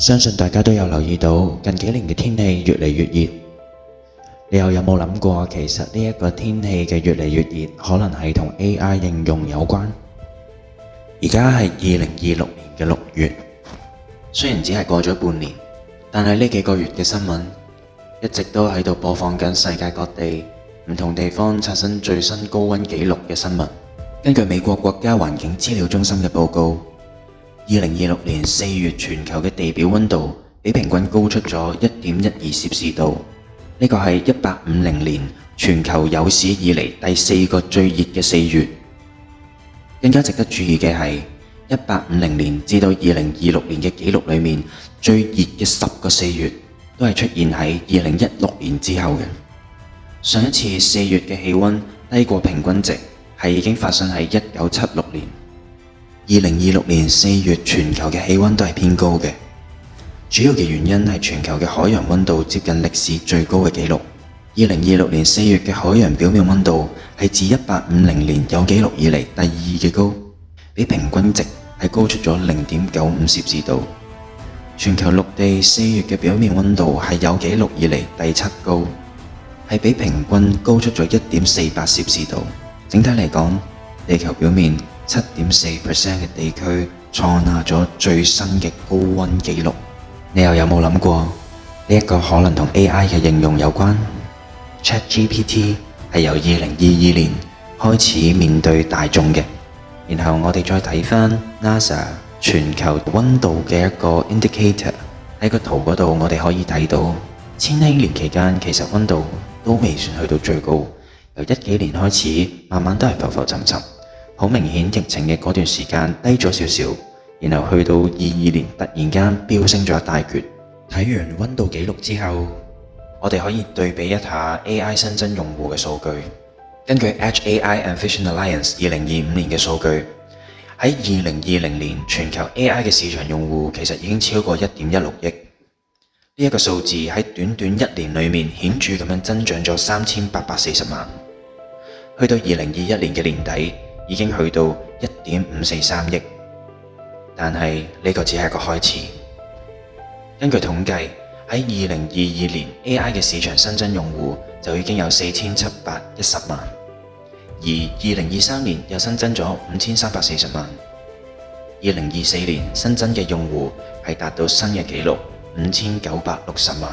相信大家都有留意到近幾年嘅天氣越嚟越熱，你又有冇諗過其實呢一個天氣嘅越嚟越熱，可能係同 AI 應用有關？而家係2026年嘅6月，雖然只係過咗半年，但係呢幾個月嘅新聞一直都喺度播放緊世界各地唔同地方刷新最新高溫紀錄嘅新聞。根據美國國家環境資料中心嘅報告，2026年4月全球嘅地表溫度比平均高出咗1.12攝氏度，呢個係1850年全球有史以嚟第4個最熱嘅4月。更加值得注意嘅係，1850年至到2026年嘅紀錄裏面最熱嘅10個4月都係出現喺2016年之後嘅。上一次4月嘅氣溫低過平均值係已經發生喺1976年。2026年4月全球嘅氣溫都係偏高嘅，主要嘅原因係全球嘅海洋溫度接近歷史最高嘅紀錄。2026年4月嘅海洋表面溫度係自1850年有紀錄以嚟第2嘅高，比平均值係高出咗0.95攝氏度。全球陸地4月嘅表面溫度係有紀錄以嚟第7高，係比平均高出咗1.48攝氏度。整體嚟講，地球表面7.4% 嘅地區創下咗最新嘅高溫紀錄。你又有冇諗過呢一個可能同 AI 嘅應用有關？ ChatGPT 係由2022年開始面對大眾嘅，然後我哋再睇返 NASA 全球溫度嘅一個 indicator， 喺個圖嗰度我哋可以睇到千禧年期間其實溫度都未算去到最高，由10幾年開始慢慢都係浮浮沉沉，好明顯疫情嘅嗰段時間低咗少少，然後去到22年突然間飆升咗一大橛。睇完溫度紀錄之後，我哋可以對比一下 AI 新增用戶嘅數據。根據 Edge AI and Vision Alliance 2025年嘅數據，喺2020年全球 AI 嘅市場用戶其實已經超過1.16億。呢一個數字喺短短1年裏面顯著咁樣增長咗3840萬，去到2021年嘅年底已經去到1.543億。但係呢個只係一個開始。根據統計，喺2022年 AI 嘅市場新增用戶就已經有4710萬，而2023年又新增咗5340萬。2024年新增嘅用戶係達到新嘅紀錄5960萬。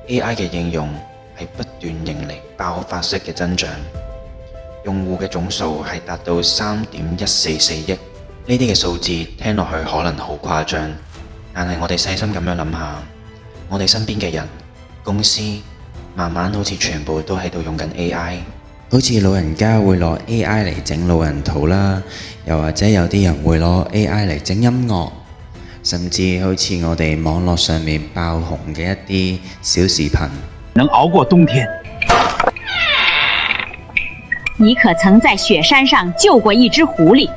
AI 嘅應用係不斷迎嚟爆發式嘅增長，用戶嘅總數係達到3.144億。呢啲嘅數字聽落去可能好誇張，但係我哋細心咁樣諗下，我哋身邊嘅人、公司慢慢好似全部都喺度用緊 AI。好似老人家會攞 AI 嚟整老人圖啦，又或者有啲人會攞 AI 嚟整音樂，甚至好似我哋網絡上面爆紅嘅一啲小視頻。能熬過冬天。你可曾在雪山上救過一隻狐狸？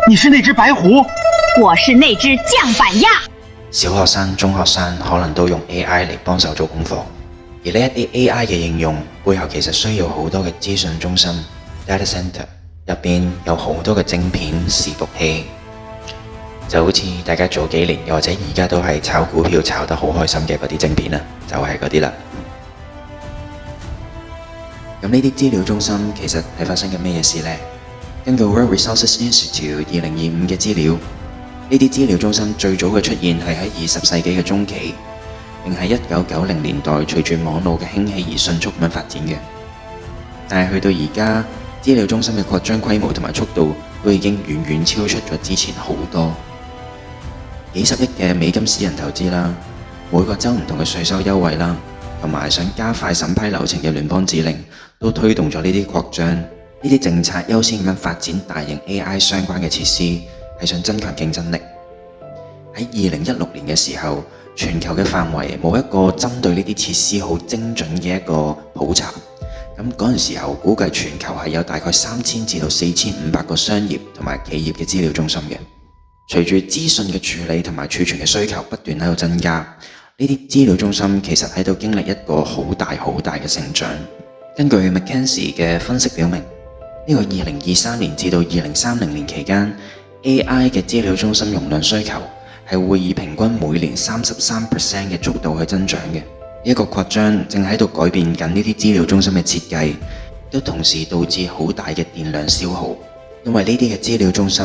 你是那隻白狐？我是那隻醬板鴨。小學生、中學生可能都用 AI 嚟幫手做功課，而呢一啲 AI 嘅應用背後其實需要好多嘅資訊中心 data center， 入邊有好多嘅晶片、伺服器，就好似大家早幾年又或者而家都係炒股票炒得好開心嘅嗰啲晶片啦，就係嗰啲啦。咁呢啲資料中心其實係發生緊咩嘢事呢？根據 World Resources Institute 2025嘅資料，呢啲資料中心最早嘅出現係喺20世紀嘅中期，並喺1990年代隨住網絡嘅興起而迅速咁樣發展嘅。但係去到而家，資料中心嘅擴張規模同埋速度都已經遠遠超出咗之前好多。幾十億嘅美金私人投資啦，每個州唔同嘅稅收優惠啦，同埋想加快審批流程嘅聯邦指令，都推動咗呢啲擴張。呢啲政策優先咁樣發展大型 AI 相關嘅設施，係想增強競爭力。喺2016年嘅時候，全球嘅範圍冇一個針對呢啲設施好精準嘅一個普查。咁嗰陣時候估計全球係有大概3000至到4500個商業同埋企業嘅資料中心嘅。隨住資訊嘅處理同埋儲存嘅需求不斷喺度增加，呢啲資料中心其實喺度經歷一個好大嘅成長。根據 McKinsey 嘅分析表明，呢個2023年至到2030年期間 ，AI 嘅資料中心容量需求係會以平均每年33% 嘅速度去增長嘅。呢一個擴張正喺度改變緊呢啲資料中心嘅設計，都同時導致好大嘅電量消耗。因為呢啲嘅資料中心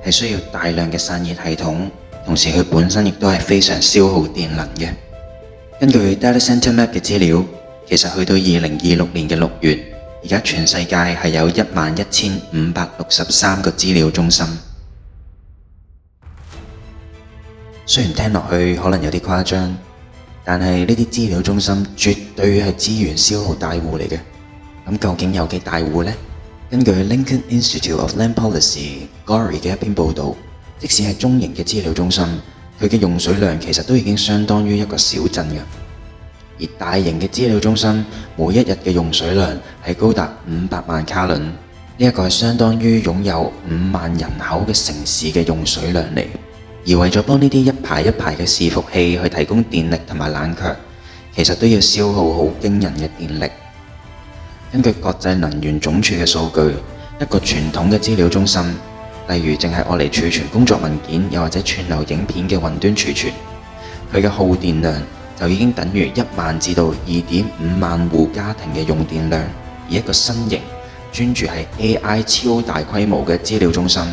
係需要大量嘅散熱系統，同時佢本身亦都係非常消耗電能嘅。根據 Data Center Map 嘅資料，其實去到2026年嘅6月，而家全世界係有11,563個資料中心。雖然聽落去可能有啲誇張，但係呢啲資料中心絕對係資源消耗大戶嚟嘅。咁究竟有幾大戶呢？根據 Lincoln Institute of Land Policy（GORI） 嘅一篇報導，即使係中型嘅資料中心，佢嘅用水量其實都已經相當於一個小鎮嘅。而大型嘅資料中心每一日嘅用水量係高達500萬卡侖，呢一個係相當於擁有5萬人口嘅城市嘅用水量嚟。而為咗幫呢啲一排一排嘅伺服器去提供電力同埋冷卻，其實都要消耗好驚人嘅電力。根據國際能源總署嘅數據，一個傳統嘅資料中心，例如淨係用嚟儲存工作文件又或者串流影片嘅雲端儲存，佢嘅耗電量就已經等於1萬至到2.5萬戶家庭嘅用電量。而一個新型專注係 AI 超大規模嘅資料中心，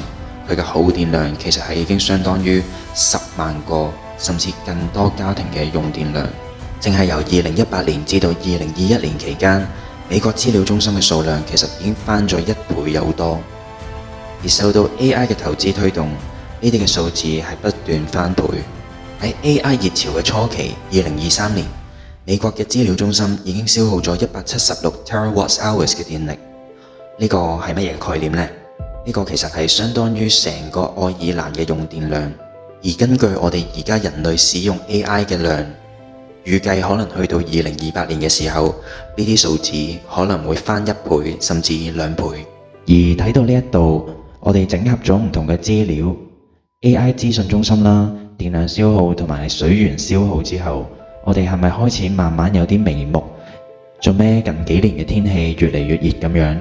佢嘅耗電量其實係已經相當於10萬個甚至更多家庭嘅用電量。淨係由2018年至到2021年期間，美國資料中心嘅數量其實已經翻咗1倍有多。而受到 AI 嘅投資推動，呢啲嘅數字係不斷翻倍。喺 AI 熱潮嘅初期，2023年，美國嘅資料中心已經消耗咗176 TWh 嘅電力。呢個係乜嘢概念呢？呢個其實係相當於成個愛爾蘭嘅用電量。而根據我哋而家人類使用 AI 嘅量，預計可能去到2028年嘅時候，呢啲數字可能會翻1倍甚至2倍。而睇到呢一度，我哋整合咗唔同嘅資料 ，AI 資訊中心啦、電量消耗同埋水源消耗之後，我哋係咪開始慢慢有啲眉目？做咩近幾年嘅天氣越嚟越熱咁樣？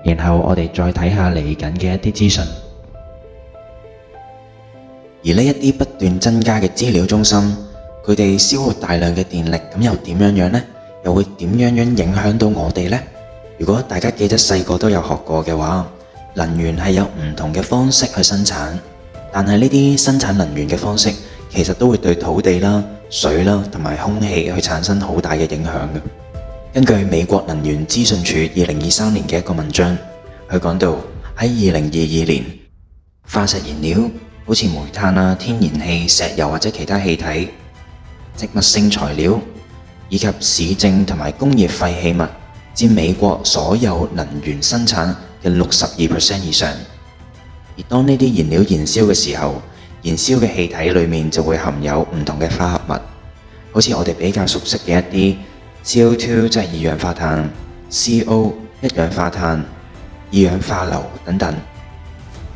然後我哋再睇下嚟緊嘅一啲資訊。而呢一啲不斷增加嘅資料中心，佢哋消耗大量嘅電力，咁又點樣呢？又會點樣影響到我哋呢？如果大家記得細個都有學過嘅話，能源係有唔同嘅方式去生產，但係呢啲生產能源嘅方式其實都會對土地啦、水啦同埋空氣去產生好大嘅影響嘅。根據美國能源資訊署2023年嘅一個文章，佢講到喺2022年，化石燃料好似煤炭啦、天然氣、石油或者其他氣體、植物性材料以及市政同埋工業廢棄物佔美國所有能源生產嘅62% 以上。而當呢啲燃料燃燒嘅時候，燃燒嘅氣體裡面就會含有唔同嘅化合物，好似我哋比較熟悉嘅一啲 CO2 即係二氧化碳、CO 一氧化碳、二氧化硫等等。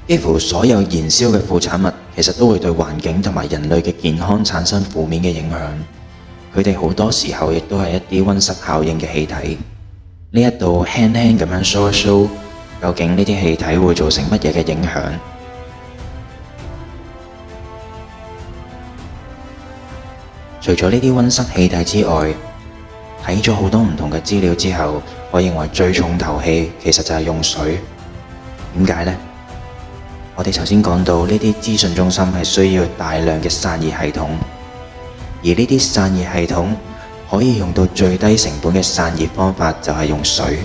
幾乎所有燃燒嘅副產物其實都會對環境同埋人類嘅健康產生負面嘅影響。佢哋好多時候亦都係一啲溫室效應嘅氣體。呢一度輕輕咁樣 show 一 show，究竟呢啲氣體會造成乜嘢嘅影響？除咗呢啲溫室氣體之外，睇咗好多唔同嘅資料之後，我認為最重頭戲其實就係用水。點解呢？我哋頭先講到呢啲資訊中心係需要大量嘅散熱系統，而呢啲散熱系統可以用到最低成本嘅散熱方法就係用水。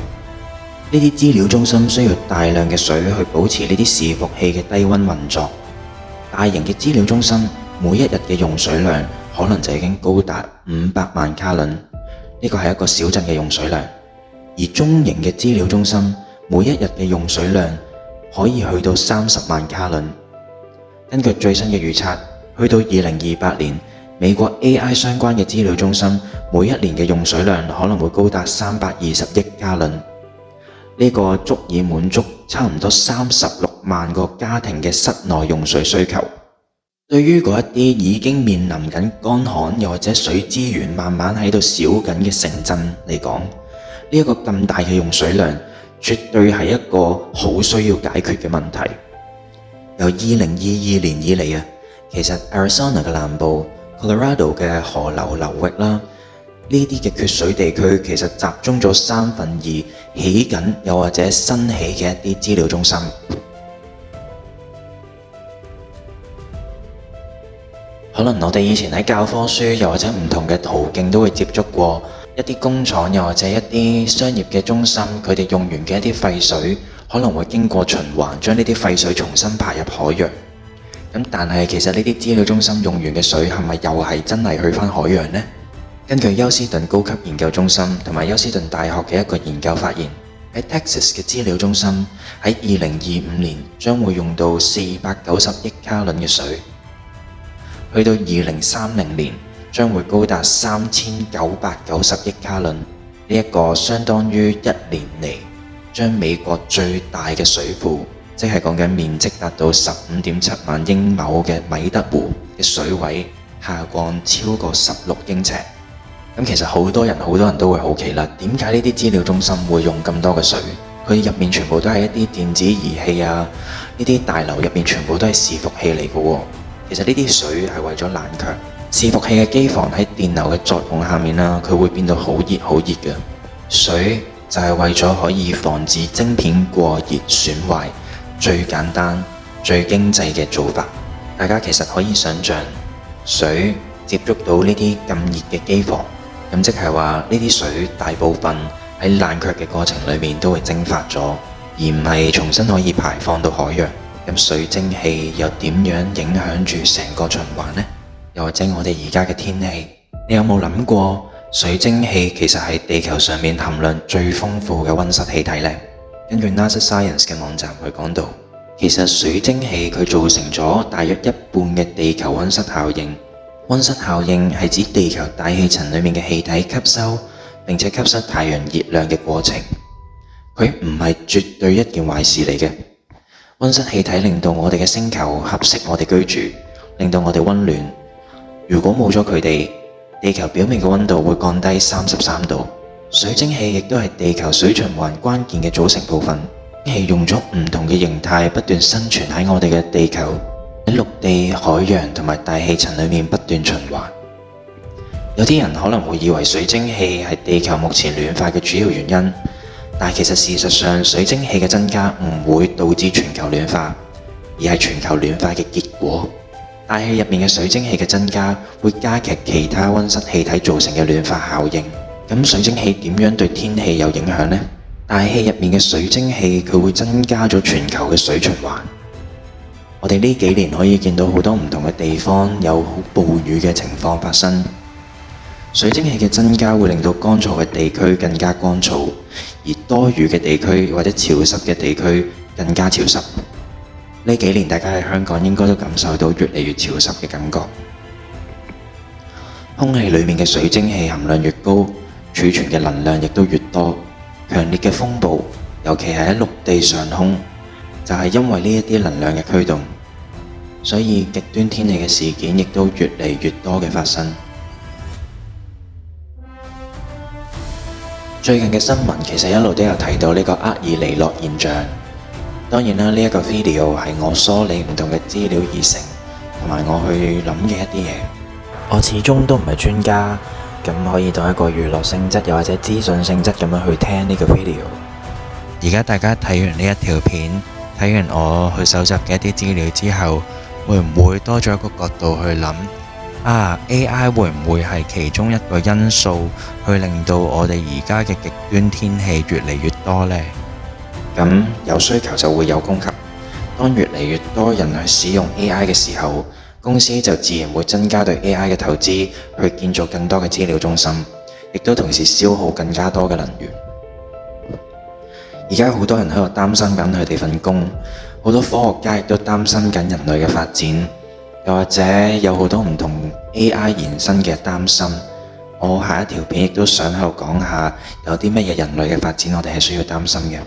呢啲資料中心需要大量嘅水去保持呢啲伺服器嘅低溫運作。大型嘅資料中心每一日嘅用水量可能就已經高達500萬卡侖，呢個係一個小鎮嘅用水量。而中型嘅資料中心每一日嘅用水量可以去到30萬卡侖。根據最新嘅預測，去到2028年，美國 AI 相關嘅資料中心每一年嘅用水量可能會高達320億卡侖。呢個足以滿足差唔多36萬個家庭嘅室內用水需求。對於嗰一啲已經面臨緊乾旱又或者水資源慢慢喺度少緊嘅城鎮嚟講，呢一個咁大嘅用水量絕對係一個好需要解決嘅問題。由2022年以嚟啊其實 Arizona 嘅南部、Colorado 嘅河流流域啦，呢啲嘅缺水地區其實集中咗2/3起緊又或者新起嘅一啲資料中心。可能我哋以前喺教科書又或者唔同嘅途徑都會接觸過一啲工廠又或者一啲商業嘅中心，佢哋用完嘅一啲廢水可能會經過循環，將呢啲廢水重新排入海洋。但係其實呢啲資料中心用完嘅水係咪又係真係去返海洋呢？根據休斯頓高級研究中心同埋休斯頓大學嘅一個研究發現，喺 Texas 嘅資料中心喺2025年將會用到490億加侖嘅水，去到2030年將會高達3990億加侖，呢一個相當於1年嚟將美國最大嘅水庫，即係講緊面積達到15.7萬英畝嘅米德湖嘅水位下降超過16英尺。其實好多人都會好奇啦，點解呢啲資料中心會用咁多嘅水？佢入面全部都係一啲電子儀器啊，呢啲大樓入面全部都係伺服器嚟嘅喎。其實呢啲水係為咗冷卻，伺服器嘅機房喺電流嘅作用下面啦，佢會變到好熱嘅。水就係為咗可以防止晶片過熱損壞，最簡單、最經濟嘅做法。大家其實可以想像，水接觸到呢啲咁熱嘅機房，咁即係話呢啲水大部分喺冷卻嘅過程裏面都會蒸發咗，而唔係重新可以排放到海洋。咁水蒸氣又點樣影響住成個循環呢？又或者我哋而家嘅天氣，你有冇諗過水蒸氣其實係地球上面含量最豐富嘅溫室氣體呢？根據 NASA Science 嘅網站去講到，其實水蒸氣佢造成咗大約1半嘅地球溫室效應。溫室效應係指地球大氣層裡面嘅氣體吸收並且吸收太陽熱量嘅過程，佢唔係絕對一件壞事嚟嘅。溫室氣體令到我哋嘅星球合適我哋居住，令到我哋溫暖。如果冇咗佢哋，地球表面嘅溫度會降低33度。水蒸氣亦都係地球水循環關鍵嘅組成部分，係用咗唔同嘅形態不斷生存喺我哋嘅地球，喺陸地、海洋同埋大氣層裡面不斷循環。有啲人可能會以為水蒸氣係地球目前暖化嘅主要原因，但其實事實上水蒸氣嘅增加唔會導致全球暖化，而係全球暖化嘅結果。大氣入面嘅水蒸氣嘅增加會加劇其他溫室氣體造成嘅暖化效應。咁水蒸氣點樣對天氣有影響呢？大氣入面嘅水蒸氣佢會增加咗全球嘅水循環。我哋呢幾年可以見到好多唔同嘅地方有好暴雨嘅情況發生。水蒸氣嘅增加會令到乾燥嘅地區更加乾燥，而多雨嘅地區或者潮濕嘅地區更加潮濕。呢幾年大家喺香港應該都感受到越嚟越潮濕嘅感覺。空氣裡面嘅水蒸氣含量越高，儲存嘅能量亦都越多。強烈嘅風暴，尤其係喺陸地上空，就係因為呢一啲能量嘅驅動，所以極端天氣嘅事件亦都越嚟越多嘅發生。最近嘅新聞其實一路都有提到呢個厄爾尼諾現象。當然啦，呢一個 video 係我梳理唔同嘅資料而成，同埋我去諗嘅一啲嘢。我始終都唔係專家，咁可以當一個娛樂性質又或者資訊性質咁樣去聽呢個 video。而家大家睇完呢一條片，睇完我去搜集嘅一啲資料之後，會唔會多咗一個角度去諗AI 會唔會係其中一個因素去令到我哋而家嘅極端天氣越嚟越多呢？咁有需求就會有供給，當越嚟越多人去使用 AI 嘅時候，公司就自然會增加對 AI 嘅投資，去建造更多嘅資料中心，亦都同時消耗更加多嘅能源。而家好多人喺度擔心緊佢哋份工，好多科學家亦都擔心緊人類嘅發展，又或者有好多唔同 AI 延伸嘅擔心。我下一條片亦都想喺度講下，有啲乜嘢人類嘅發展我哋係需要擔心嘅。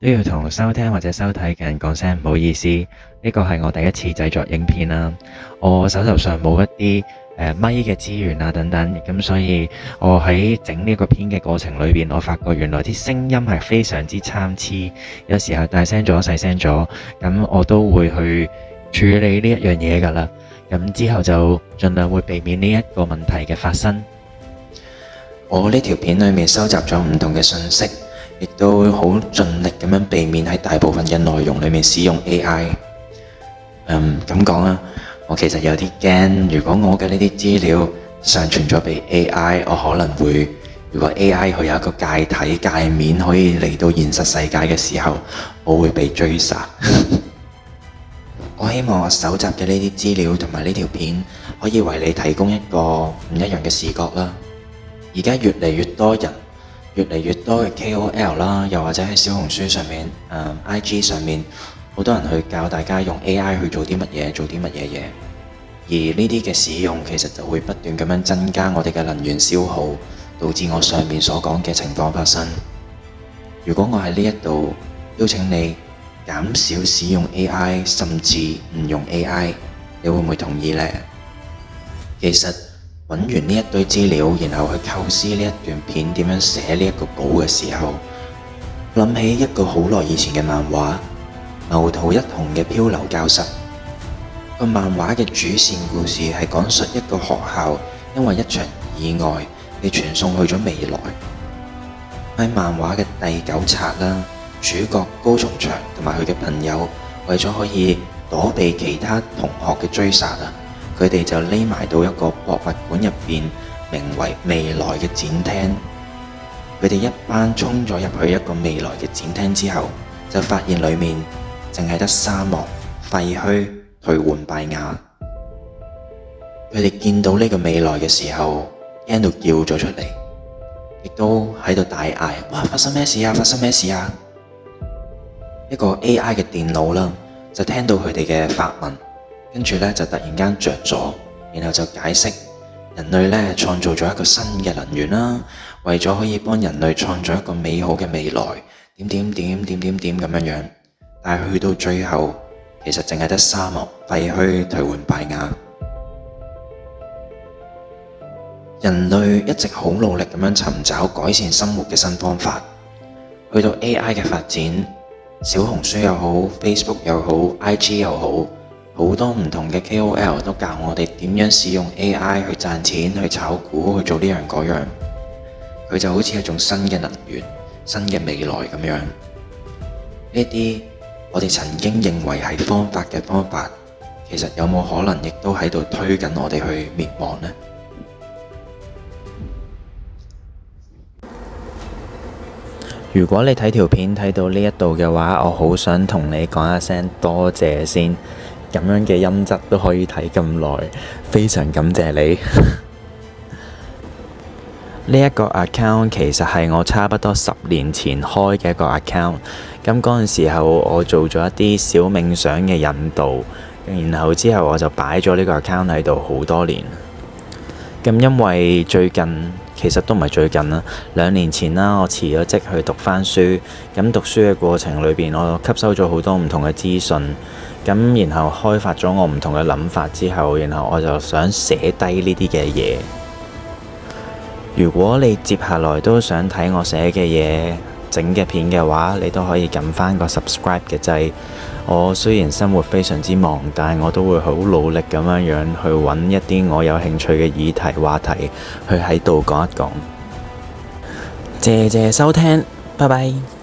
都要同收聽或者收睇嘅人講聲唔好意思，呢個係我第一次製作影片啦。我手頭上冇一啲咪嘅資源啊等等，咁所以我喺整呢個片嘅過程裏邊，我發覺原來啲聲音係非常之參差，有時候大聲咗細聲咗，咁我都會去處理呢一樣嘢噶啦。咁之後就盡量會避免呢一個問題嘅發生。我呢條片裏面收集咗唔同嘅信息，亦都好盡力咁樣避免喺大部分嘅內容裏面使用 AI。咁講啦，我其實有啲驚，如果我嘅呢啲資料上傳咗俾 AI，我可能會，如果 AI 佢有一個介體界面可以嚟到現實世界嘅時候，我會被追殺。我希望我搜集嘅呢啲資料同埋呢條片可以為你提供一個唔一樣嘅視覺啦。而家越嚟越多人，越嚟越多嘅 KOL 啦，又或者喺小紅書上面、IG 上面，好多人去教大家用 AI 去做啲乜嘢，做啲乜嘢嘢。而呢啲嘅使用其實就會不斷咁樣增加我哋嘅能源消耗，導致我上面所講嘅情況發生。如果我喺呢一度邀請你減少使用 AI， 甚至唔用 AI， 你會唔會同意呢？其實揾完呢一堆資料，然後去構思呢一段片點樣寫呢一個稿嘅時候，諗起一個好耐以前嘅漫畫《牛圖一雄嘅漂流教室》。個漫畫嘅主線故事係講述一個學校因為一場意外被傳送去咗未來。喺漫畫嘅第9冊啦，主角高松祥同埋佢嘅朋友為咗可以躲避其他同學嘅追殺啊，佢哋就匿埋到一個博物館入邊，名為未來嘅展廳。佢哋一班衝咗入去一個未來嘅展廳之後，就發現裏面淨係得沙漠、廢墟、頹垣敗瓦。佢哋見到呢個未來嘅時候，驚到叫咗出嚟，亦都喺度大嗌：哇！發生咩事啊？發生咩事啊？一個 AI 嘅電腦啦，就聽到佢哋嘅發問，跟住咧就突然間着咗，然後就解釋人類咧創造咗一個新嘅能源啦，為咗可以幫人類創造一個美好嘅未來，點咁樣。但係去到最後，其實淨係得沙漠、廢墟、頹垣敗瓦。人類一直好努力咁樣尋找改善生活嘅新方法，去到 AI 嘅發展，小紅書又好、Facebook 又好、IG 又好，好多唔同嘅 KOL 都教我哋點樣使用 AI 去賺錢、去炒股、去做呢樣嗰樣。佢就好似一種新嘅能源、新嘅未來咁樣。呢啲我哋曾經認為係方法嘅方法，其實有冇可能亦都喺度推緊我哋去滅亡呢？如果你睇條片睇到呢一度嘅話，我好想同你講一聲多謝先，咁樣嘅音質都可以睇咁耐，非常感謝你。呢一個 account 其實係我差不多10年前開嘅一個 account， 咁嗰陣時候我做咗一啲小冥想嘅引導，然後之後我就擺咗呢個 account 喺度好多年。咁因為最近，其實都唔係最近啦，2年前啦，我辭咗職去讀返書。咁讀書嘅過程裏邊，我吸收咗好多唔同嘅資訊，咁然後開發咗我唔同嘅諗法之後，然後我就想寫低呢啲嘅嘢。如果你接下來都想睇我寫嘅嘢、整嘅片嘅話，你都可以撳返個 subscribe 嘅掣。我雖然生活非常之忙，但係我都會好努力咁樣去揾一啲我有興趣嘅議題話題，去喺度講一講。謝謝收聽，拜拜。